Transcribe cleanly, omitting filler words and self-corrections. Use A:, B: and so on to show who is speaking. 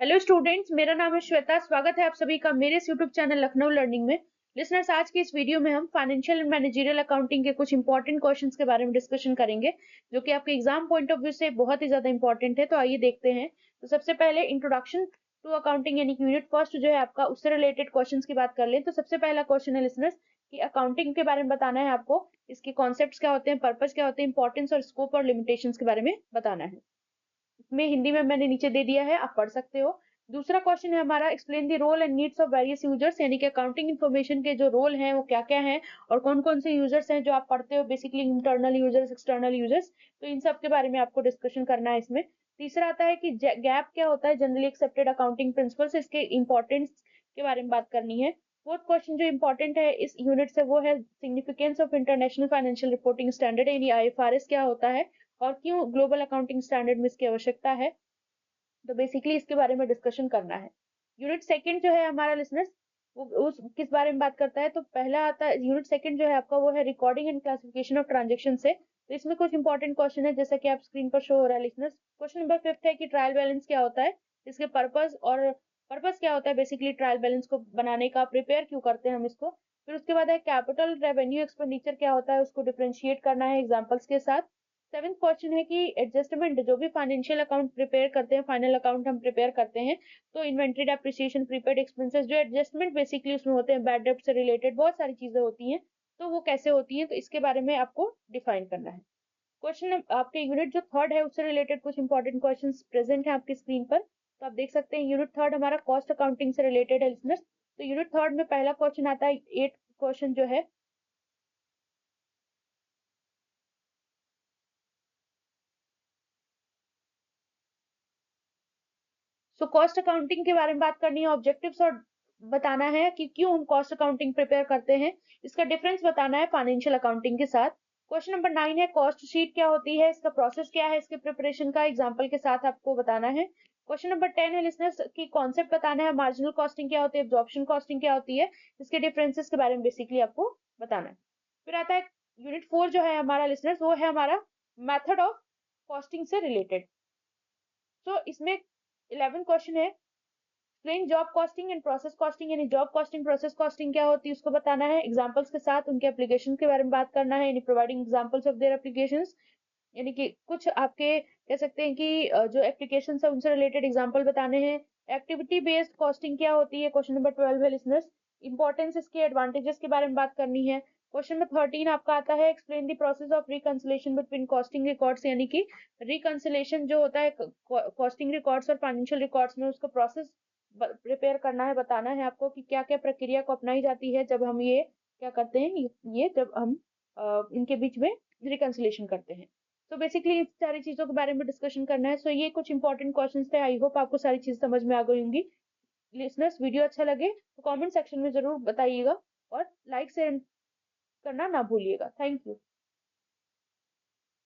A: Hello students, मेरा नाम है श्वेता। स्वागत है आप सभी का मेरे इस यूट्यूब चैनल लखनऊ लर्निंग में। लिसनर्स, आज की इस वीडियो में हम फाइनेंशियल एंड मैनेजरियल अकाउंटिंग के कुछ इंपॉर्टेंट क्वेश्चंस के बारे में डिस्कशन करेंगे, जो कि आपके एग्जाम पॉइंट ऑफ व्यू से बहुत ही ज्यादा इंपॉर्टेंट है। तो आइए देखते हैं। तो सबसे पहले इंट्रोडक्शन टू अकाउंटिंग यानी कि यूनिट फर्स्ट जो है आपका, उससे रिलेटेड क्वेश्चन की बात कर लें। तो सबसे पहला क्वेश्चन है लिसनर्स कि अकाउंटिंग के बारे में बताना है आपको। इसके कॉन्सेप्ट क्या होते हैं, पर्पज क्या होते हैं, इंपॉर्टेंस और स्कोप और लिमिटेशन के बारे में बताना है। में हिंदी में मैंने नीचे दे दिया है, आप पढ़ सकते हो। दूसरा क्वेश्चन है हमारा, explain the role and needs of various users, यानी कि अकाउंटिंग इन्फॉर्मेशन के जो रोल हैं वो क्या क्या हैं और कौन कौन से यूजर्स हैं जो आप पढ़ते हो, basically internal users, external users. तो इन सब के बारे में आपको डिस्कशन करना है इसमें। तीसरा आता है कि गैप क्या होता है, जनरली एक्सेप्टेड अकाउंटिंग प्रिंसिपल्स, इसके इंपॉर्टेंस के बारे में बात करनी है। फोर्थ क्वेश्चन जो इंपॉर्टेंट है इस यूनिट से वो है significance of international financial reporting standard, यानी आईएफआरएस क्या होता है और क्यों ग्लोबल अकाउंटिंग स्टैंडर्ड में इसकी आवश्यकता है। तो बेसिकली इसके बारे में डिस्कशन करना है। यूनिट सेकंड जो है हमारा लिसनर्स, वो उस किस बारे में बात करता है। तो पहला आता है यूनिट सेकंड जो है आपका, वो है recording and classification of transaction से। तो इसमें कुछ इंपॉर्टेंट क्वेश्चन है, जैसा कि आप स्क्रीन पर शो हो रहा है लिसनर्स। क्वेश्चन नंबर फिफ्थ है कि ट्रायल बैलेंस क्या होता है, इसके पर्पस क्या होता है, बेसिकली ट्रायल बैलेंस को बनाने का, प्रिपेयर क्यों करते हैं हम इसको। फिर उसके बाद है कैपिटल रेवेन्यू एक्सपेंडिचर क्या होता है, उसको डिफरेंशिएट करना है एग्जांपल्स के साथ। सेवेंथ क्वेश्चन है कि एडजस्टमेंट, जो भी फाइनेंशियल अकाउंट प्रिपेयर करते हैं, फाइनल अकाउंट हम प्रिपेयर करते हैं, तो इन्वेंट्री डेप्रिसिएशन, प्रीपेड एक्सपेंसेस, जो एडजस्टमेंट बेसिकली उसमें होते हैं, बैड डेब्ट से रिलेटेड बहुत सारी चीजें होती हैं, तो वो कैसे होती हैं, तो इसके बारे में आपको डिफाइन करना है। क्वेश्चन आपके यूनिट जो थर्ड है उससे रिलेटेड कुछ इंपॉर्टेंट क्वेश्चन प्रेजेंट है आपकी स्क्रीन पर। तो आप देख सकते हैं यूनिट थर्ड हमारा कॉस्ट अकाउंटिंग से रिलेटेड है लिसनर्स। तो यूनिट थर्ड में पहला क्वेश्चन आता है, 8 क्वेश्चन जो है। सो कॉस्ट अकाउंटिंग के बारे में बात करनी है, ऑब्जेक्टिव्स और बताना है कि क्यों हम कॉस्ट अकाउंटिंग प्रिपेयर करते हैं, इसका डिफरेंस बताना है फाइनेंशियल अकाउंटिंग के साथ। क्वेश्चन नंबर 9 है कॉस्ट शीट क्या होती है, इसका प्रोसेस क्या है, इसके प्रिपरेशन का एग्जांपल के साथ आपको बताना है। क्वेश्चन नंबर 10 है लिसनर्स की कॉन्सेप्ट बताना है, मार्जिनल कॉस्टिंग क्या होती है, एब्जॉर्प्शन कॉस्टिंग क्या होती है, इसके डिफरेंसेस के बारे में बेसिकली आपको बताना है। फिर आता है यूनिट 4 जो है हमारा लिसनर्स, वो है हमारा मेथड ऑफ कॉस्टिंग से रिलेटेड। तो इसमें 11 क्वेश्चन है, explain job costing and process costing, यानी जॉब कॉस्टिंग, प्रोसेस कॉस्टिंग क्या होती है उसको बताना है, एग्जांपल्स के साथ उनके एप्लीकेशन के बारे में बात करना है, यानी providing examples of their applications, यानी कि कुछ आपके कह सकते हैं कि जो एप्लीकेशन है उनसे रिलेटेड एग्जांपल बताने हैं। एक्टिविटी बेस्ड कॉस्टिंग क्या होती है, क्वेश्चन नंबर 12 है लिसनर्स। इंपॉर्टेंस, इसके एडवांटेजेस के बारे में बात करनी है। क्वेश्चन नंबर 13 आपका आता है, explain the process of reconciliation between costing records, यानी कि रिकंसिलेशन जो होता है कॉस्टिंग रिकॉर्ड्स और फाइनेंशियल रिकॉर्ड्स में, उसका प्रोसेस प्रिपेयर करना है, बताना है आपको कि क्या क्या प्रक्रिया को अपनाई जाती है जब हम ये क्या करते हैं, ये जब हम इनके बीच में रिकंसिलेशन करते हैं। तो बेसिकली इस सारी चीजों के बारे में डिस्कशन करना है। सो ये कुछ इंपॉर्टेंट क्वेश्चंस थे। आई होप आपको सारी चीज समझ में आ गई होंगी। लिसनर्स, वीडियो अच्छा लगे तो कमेंट सेक्शन में जरूर बताइएगा और लाइक शेयर करना ना भूलिएगा। Thank you.